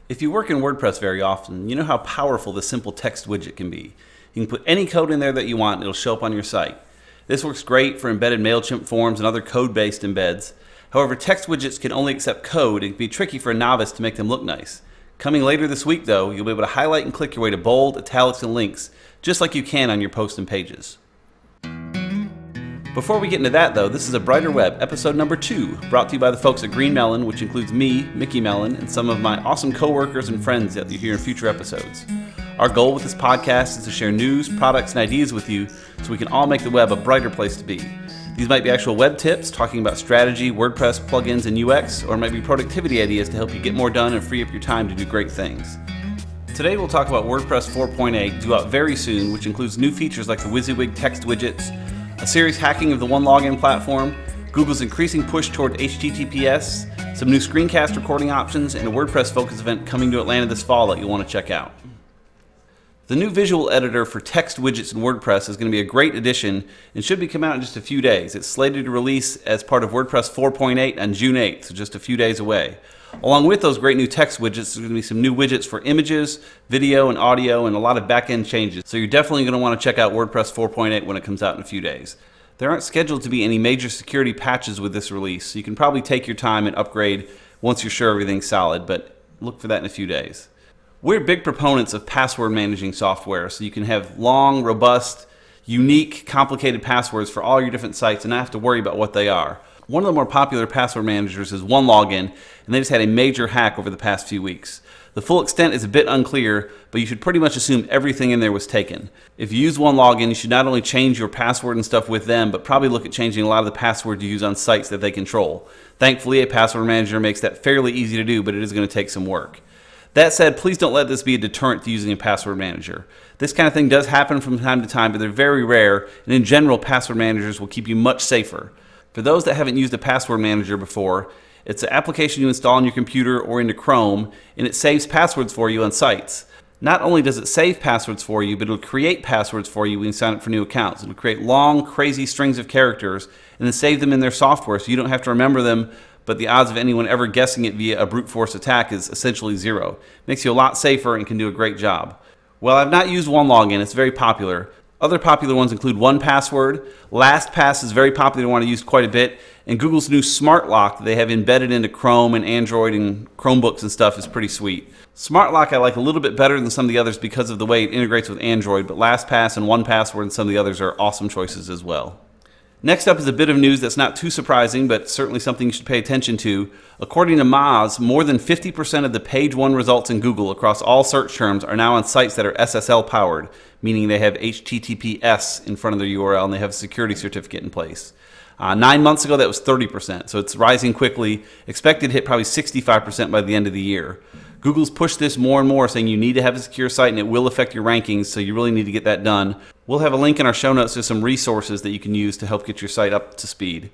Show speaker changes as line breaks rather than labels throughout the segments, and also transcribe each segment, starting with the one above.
If you work in WordPress very often, you know how powerful the simple text widget can be. You can put any code in there that you want and it'll show up on your site. This works great for embedded MailChimp forms and other code-based embeds. However, text widgets can only accept code and it can be tricky for a novice to make them look nice. Coming later this week though, you'll be able to highlight and click your way to bold, italics, and links, just like you can on your posts and pages. Before we get into that though, this is A Brighter Web, episode number 2, brought to you by the folks at Green Melon, which includes me, Mickey Mellon, and some of my awesome coworkers and friends that you hear in future episodes. Our goal with this podcast is to share news, products, and ideas with you so we can all make the web a brighter place to be. These might be actual web tips, talking about strategy, WordPress, plugins, and UX, or it might be productivity ideas to help you get more done and free up your time to do great things. Today we'll talk about WordPress 4.8, due out very soon, which includes new features like the WYSIWYG text widgets, a serious hacking of the OneLogin platform, Google's increasing push toward HTTPS, some new screencast recording options, and a WordPress Focus event coming to Atlanta this fall that you'll want to check out. The new visual editor for text widgets in WordPress is going to be a great addition and should be coming out in just a few days. It's slated to release as part of WordPress 4.8 on June 8th, so just a few days away. Along with those great new text widgets, there's going to be some new widgets for images, video, and audio, and a lot of back-end changes. So you're definitely going to want to check out WordPress 4.8 when it comes out in a few days. There aren't scheduled to be any major security patches with this release, so you can probably take your time and upgrade once you're sure everything's solid, but look for that in a few days. We're big proponents of password managing software, so you can have long, robust, unique, complicated passwords for all your different sites and not have to worry about what they are. One of the more popular password managers is OneLogin, and they just had a major hack over the past few weeks. The full extent is a bit unclear, but you should pretty much assume everything in there was taken. If you use OneLogin, you should not only change your password and stuff with them, but probably look at changing a lot of the passwords you use on sites that they control. Thankfully, a password manager makes that fairly easy to do, but it is going to take some work. That said, please don't let this be a deterrent to using a password manager. This kind of thing does happen from time to time, but they're very rare, and in general, password managers will keep you much safer. For those that haven't used a password manager before, it's an application you install on your computer or into Chrome, and it saves passwords for you on sites. Not only does it save passwords for you, but it'll create passwords for you when you sign up for new accounts. It'll create long, crazy strings of characters and then save them in their software so you don't have to remember them, but the odds of anyone ever guessing it via a brute force attack is essentially zero. Makes you a lot safer and can do a great job. Well, I've not used OneLogin, it's very popular. Other popular ones include 1Password, LastPass is very popular, want to use quite a bit, and Google's new Smart Lock that they have embedded into Chrome and Android and Chromebooks and stuff is pretty sweet. Smart Lock I like a little bit better than some of the others because of the way it integrates with Android, but LastPass and 1Password and some of the others are awesome choices as well. Next up is a bit of news that's not too surprising, but certainly something you should pay attention to. According to Moz, more than 50% of the page 1 results in Google across all search terms are now on sites that are SSL powered, meaning they have HTTPS in front of their URL and they have a security certificate in place. 9 months ago that was 30%, so it's rising quickly. Expected to hit probably 65% by the end of the year. Google's pushed this more and more, saying you need to have a secure site and it will affect your rankings, so you really need to get that done. We'll have a link in our show notes to some resources that you can use to help get your site up to speed.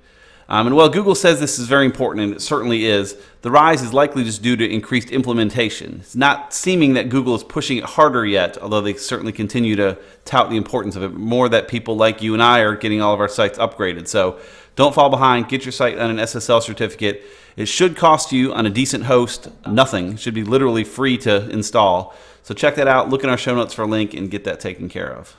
And while Google says this is very important, and it certainly is, the rise is likely just due to increased implementation. It's not seeming that Google is pushing it harder yet, although they certainly continue to tout the importance of it. More that people like you and I are getting all of our sites upgraded. So don't fall behind, get your site on an SSL certificate. It should cost you on a decent host nothing. It should be literally free to install. So check that out, look in our show notes for a link and get that taken care of.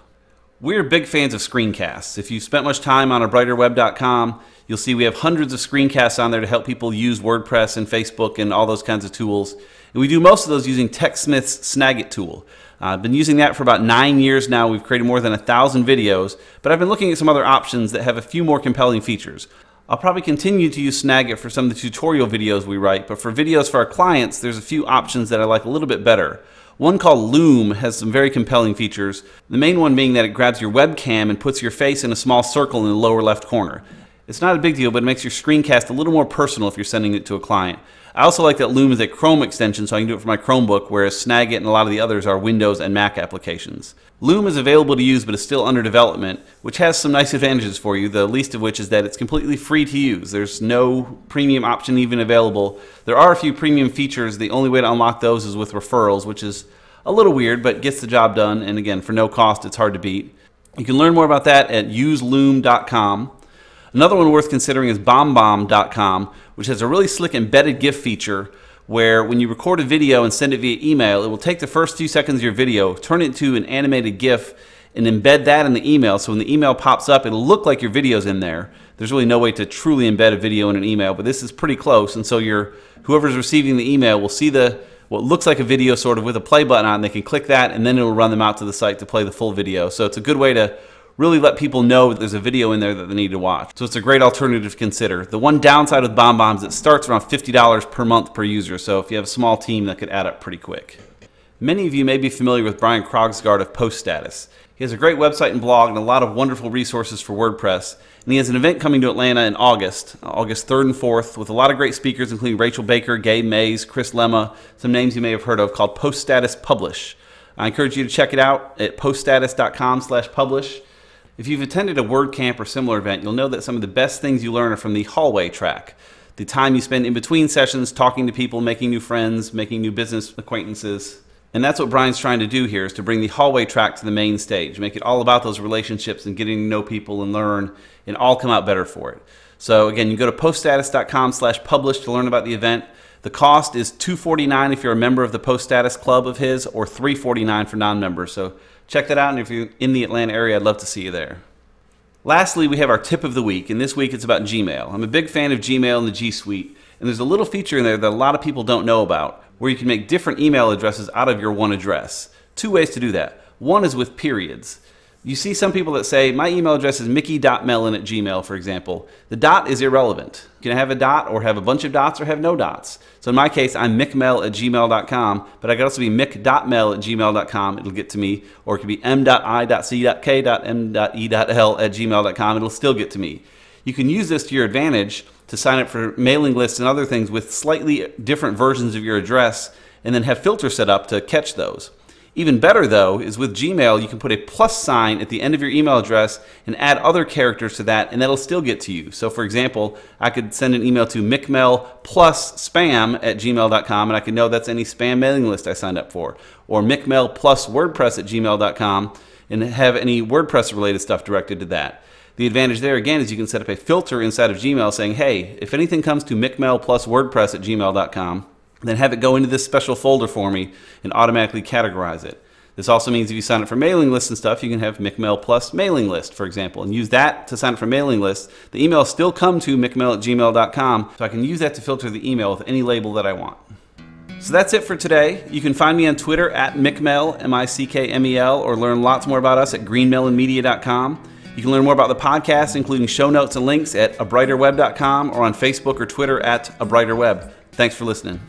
We're big fans of screencasts. If you've spent much time on abrighterweb.com, you'll see we have hundreds of screencasts on there to help people use WordPress and Facebook and all those kinds of tools. And we do most of those using TechSmith's Snagit tool. I've been using that for about 9 years now. We've created more than 1,000 videos, but I've been looking at some other options that have a few more compelling features. I'll probably continue to use Snagit for some of the tutorial videos we write, but for videos for our clients, there's a few options that I like a little bit better. One called Loom has some very compelling features, the main one being that it grabs your webcam and puts your face in a small circle in the lower left corner. It's not a big deal, but it makes your screencast a little more personal if you're sending it to a client. I also like that Loom is a Chrome extension, so I can do it for my Chromebook, whereas Snagit and a lot of the others are Windows and Mac applications. Loom is available to use, but is still under development, which has some nice advantages for you, the least of which is that it's completely free to use. There's no premium option even available. There are a few premium features. The only way to unlock those is with referrals, which is a little weird, but gets the job done, and again, for no cost, it's hard to beat. You can learn more about that at useloom.com. Another one worth considering is bombbomb.com, which has a really slick embedded GIF feature where when you record a video and send it via email, it will take the first few seconds of your video, turn it into an animated GIF, and embed that in the email. So when the email pops up, it'll look like your video's in there. There's really no way to truly embed a video in an email, but this is pretty close. And so whoever's receiving the email will see what looks like a video sort of with a play button on, and they can click that, and then it'll run them out to the site to play the full video. So it's a good way to really let people know that there's a video in there that they need to watch. So it's a great alternative to consider. The one downside with BombBomb is it starts around $50 per month per user. So if you have a small team, that could add up pretty quick. Many of you may be familiar with Brian Krogsgaard of Post Status. He has a great website and blog and a lot of wonderful resources for WordPress. And he has an event coming to Atlanta in August 3rd and 4th, with a lot of great speakers, including Rachel Baker, Gabe Mays, Chris Lemma, some names you may have heard of, called Post Status Publish. I encourage you to check it out at poststatus.com/publish. If you've attended a WordCamp or similar event, you'll know that some of the best things you learn are from the hallway track. The time you spend in between sessions talking to people, making new friends, making new business acquaintances. And that's what Brian's trying to do here, is to bring the hallway track to the main stage, make it all about those relationships and getting to know people and learn, and all come out better for it. So again, you go to poststatus.com/publish to learn about the event. The cost is $249 if you're a member of the Post Status Club of his, or $349 for non-members. So check that out, and if you're in the Atlanta area, I'd love to see you there. Lastly, we have our tip of the week, and this week it's about Gmail. I'm a big fan of Gmail and the G Suite, and there's a little feature in there that a lot of people don't know about, where you can make different email addresses out of your one address. Two ways to do that. One is with periods. You see some people that say, my email address is mickey.mellon@gmail, for example. The dot is irrelevant. You can have a dot, or have a bunch of dots, or have no dots. So in my case, I'm mickmell@gmail.com, but I could also be mick.mell@gmail.com. It'll get to me. Or it could be m.i.c.k.m.e.l@gmail.com. It'll still get to me. You can use this to your advantage to sign up for mailing lists and other things with slightly different versions of your address, and then have filters set up to catch those. Even better, though, is with Gmail, you can put a plus sign at the end of your email address and add other characters to that, and that'll still get to you. So for example, I could send an email to mickmell+spam@gmail.com, and I could know that's any spam mailing list I signed up for. Or mickmell+wordpress@gmail.com, and have any WordPress related stuff directed to that. The advantage there, again, is you can set up a filter inside of Gmail saying, hey, if anything comes to mickmell+wordpress@gmail.com, then have it go into this special folder for me and automatically categorize it. This also means if you sign up for mailing lists and stuff, you can have mickmell+mailing list, for example, and use that to sign up for mailing lists. The emails still come to mickmell@gmail.com, so I can use that to filter the email with any label that I want. So that's it for today. You can find me on Twitter at mickmell, M-I-C-K-M-E-L, or learn lots more about us at greenmelonmedia.com. You can learn more about the podcast, including show notes and links, at abrighterweb.com, or on Facebook or Twitter at abrighterweb. Thanks for listening.